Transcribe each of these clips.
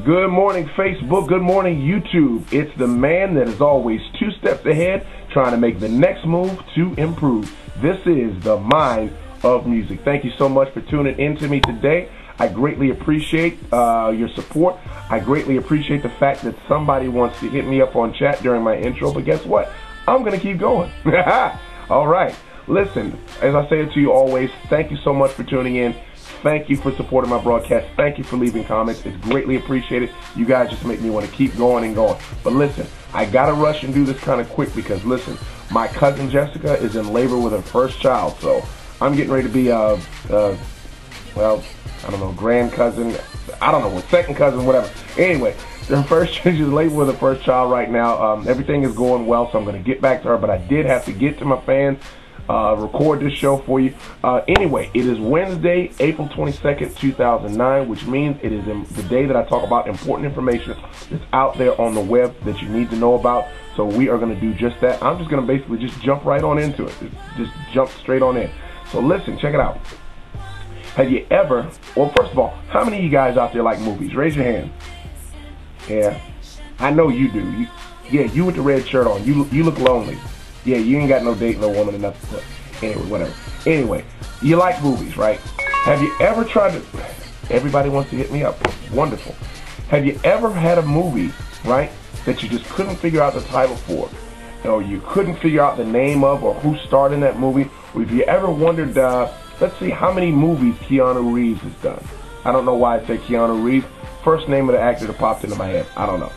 Good morning, Facebook. Good morning, YouTube. It's the man that is always 2 steps ahead, trying to make the next move to improve. This is the Mind of Music. Thank you so much for tuning in to me today. I greatly appreciate your support. I greatly appreciate the fact that somebody wants to hit me up on chat during my intro, but guess what? I'm going to keep going. All right. Listen, as I say it to you always, thank you so much for tuning in. Thank you for supporting my broadcast. Thank you for leaving comments. It's greatly appreciated. You guys just make me want to keep going and going. But listen, I got to rush and do this kind of quick because, listen, my cousin Jessica is in labor with her first child. So I'm getting ready to be, well, I don't know, grand cousin. I don't know what, second cousin, whatever. Anyway, she's in labor with her first child right now. Everything is going well, so I'm going to get back to her. But I did have to get to my fans. Record this show for you. Anyway, it is Wednesday, April 22nd, 2009, which means it is the day that I talk about important information that's out there on the web that you need to know about. So we are going to do just that. I'm just going to basically just jump right on into it. Just jump straight on in. So listen, check it out. Have you ever, well, first of all, how many of you guys out there like movies? Raise your hand. Yeah, I know you do. You with the red shirt on. You look lonely. Yeah, you ain't got no date, no woman, or nothing. But anyway, whatever. Anyway, you like movies, right? Have you ever tried to... Everybody wants to hit me up. Wonderful. Have you ever had a movie, right, that you just couldn't figure out the title for? Or you couldn't figure out the name of or who starred in that movie? Or have you ever wondered, let's see how many movies Keanu Reeves has done? I don't know why I say Keanu Reeves. First name of the actor that popped into my head. I don't know.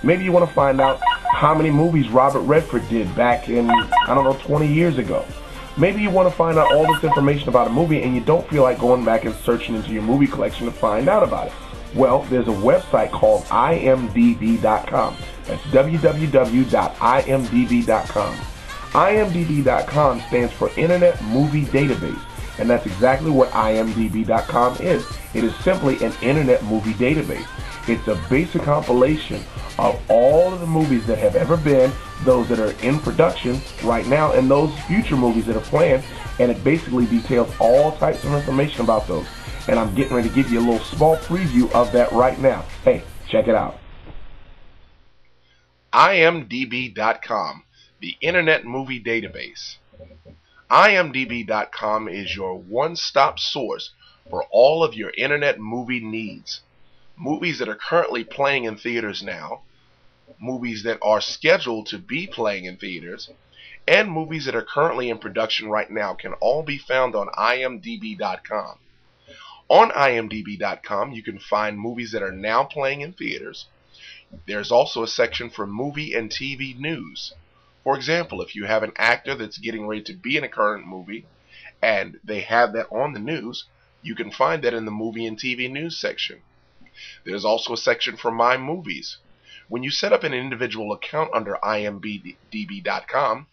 Maybe you want to find out how many movies Robert Redford did back in, I don't know, 20 years ago. Maybe you want to find out all this information about a movie and you don't feel like going back and searching into your movie collection to find out about it. Well, there's a website called imdb.com. That's www.imdb.com. imdb.com stands for Internet Movie Database, and that's exactly what imdb.com is. It is simply an Internet Movie Database. It's a basic compilation of all of the movies that have ever been, those that are in production right now, and those future movies that are planned, and it basically details all types of information about those. And I'm getting ready to give you a little small preview of that right now. Hey, check it out. imdb.com, the Internet Movie Database. imdb.com is your one-stop source for all of your Internet movie needs. Movies that are currently playing in theaters now, movies that are scheduled to be playing in theaters, and movies that are currently in production right now can all be found on imdb.com. On imdb.com, you can find movies that are now playing in theaters. There's also a section for movie and TV news. For example, if you have an actor that's getting ready to be in a current movie and they have that on the news, you can find that in the movie and TV news section. There's also a section for My Movies. When you set up an individual account under imdb.com,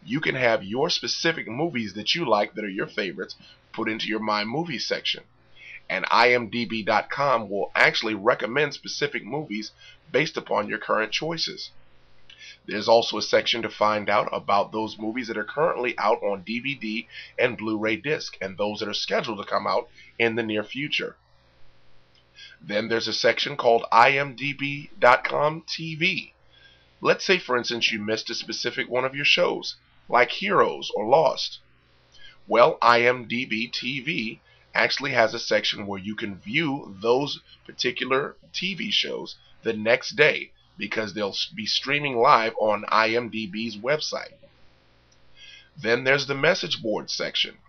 you can have your specific movies that you like that are your favorites put into your My Movies section. And imdb.com will actually recommend specific movies based upon your current choices. There's also a section to find out about those movies that are currently out on DVD and Blu-ray disc and those that are scheduled to come out in the near future. Then there's a section called imdb.com TV. Let's say, for instance, you missed a specific one of your shows, like Heroes or Lost. Well, imdb TV actually has a section where you can view those particular TV shows the next day because they'll be streaming live on IMDb's website. Then there's the message board section.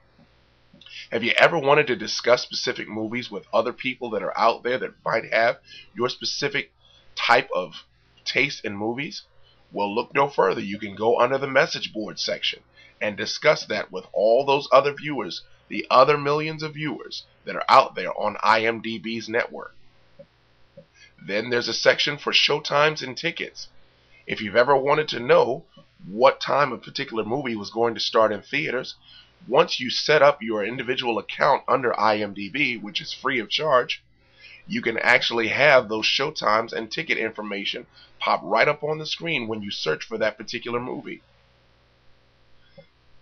Have you ever wanted to discuss specific movies with other people that are out there that might have your specific type of taste in movies? Well, look no further. You can go under the message board section and discuss that with all those other viewers, the other millions of viewers that are out there on IMDb's network. Then there's a section for showtimes and tickets. If you've ever wanted to know what time a particular movie was going to start in theaters, once you set up your individual account under IMDb, which is free of charge, you can actually have those showtimes and ticket information pop right up on the screen when you search for that particular movie.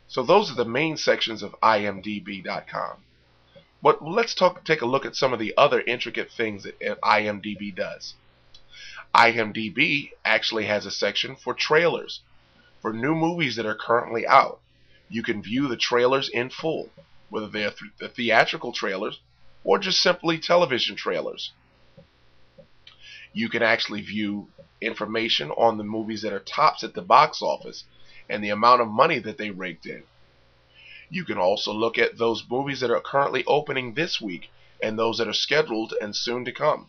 So those are the main sections of imdb.com. But let's take a look at some of the other intricate things that IMDb does. IMDb actually has a section for trailers. For new movies that are currently out, you can view the trailers in full, whether they're the theatrical trailers or just simply television trailers. You can actually view information on the movies that are tops at the box office and the amount of money that they raked in. You can also look at those movies that are currently opening this week and those that are scheduled and soon to come.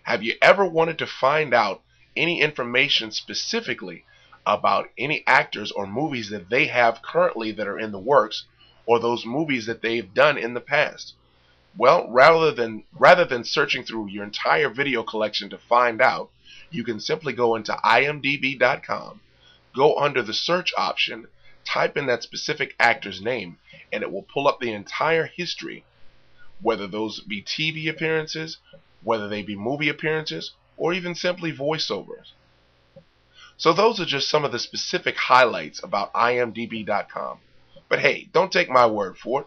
Have you ever wanted to find out any information specifically about any actors or movies that they have currently that are in the works, or those movies that they've done in the past? Well, rather than searching through your entire video collection to find out, you can simply go into imdb.com, go under the search option, type in that specific actor's name, and it will pull up the entire history, whether those be TV appearances, whether they be movie appearances, or even simply voiceovers. So those are just some of the specific highlights about imdb.com. But hey, don't take my word for it.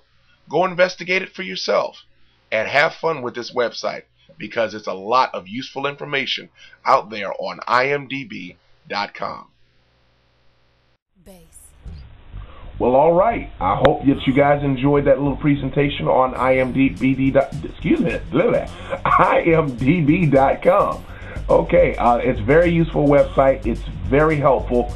Go investigate it for yourself and have fun with this website, because it's a lot of useful information out there on imdb.com. Well, all right. I hope that you guys enjoyed that little presentation on imdb.com. Okay, it's a very useful website. It's very helpful.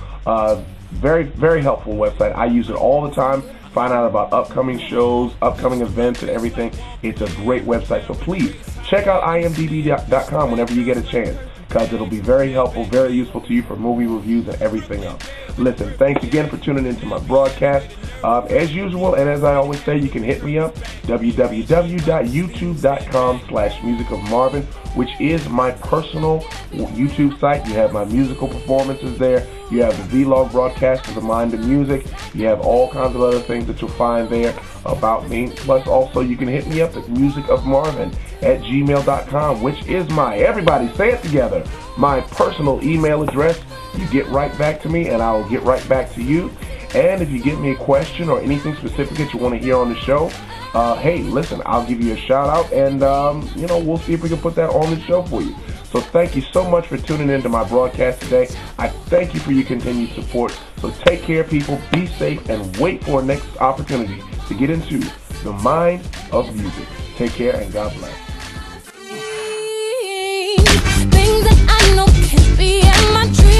Very helpful website. I use it all the time. Find out about upcoming shows, upcoming events, and everything. It's a great website. So please check out imdb.com whenever you get a chance, because it'll be very helpful, very useful to you for movie reviews and everything else. Listen, thanks again for tuning into my broadcast. As usual, and as I always say, you can hit me up, www.youtube.com/musicofmarvin, which is my personal YouTube site. You have my musical performances there. You have the vlog broadcast of the Mind of Music. You have all kinds of other things that you'll find there about me. Plus, also, you can hit me up at musicofmarvin@gmail.com, which is my, everybody say it together, my personal email address. You get right back to me, and I will get right back to you. And if you give me a question or anything specific that you want to hear on the show, hey, listen, I'll give you a shout out, and we'll see if we can put that on the show for you. So thank you so much for tuning into my broadcast today. I thank you for your continued support. So take care, people. Be safe, and wait for a next opportunity to get into the mind of music. Take care, and God bless. Things that I know can't be in my dreams.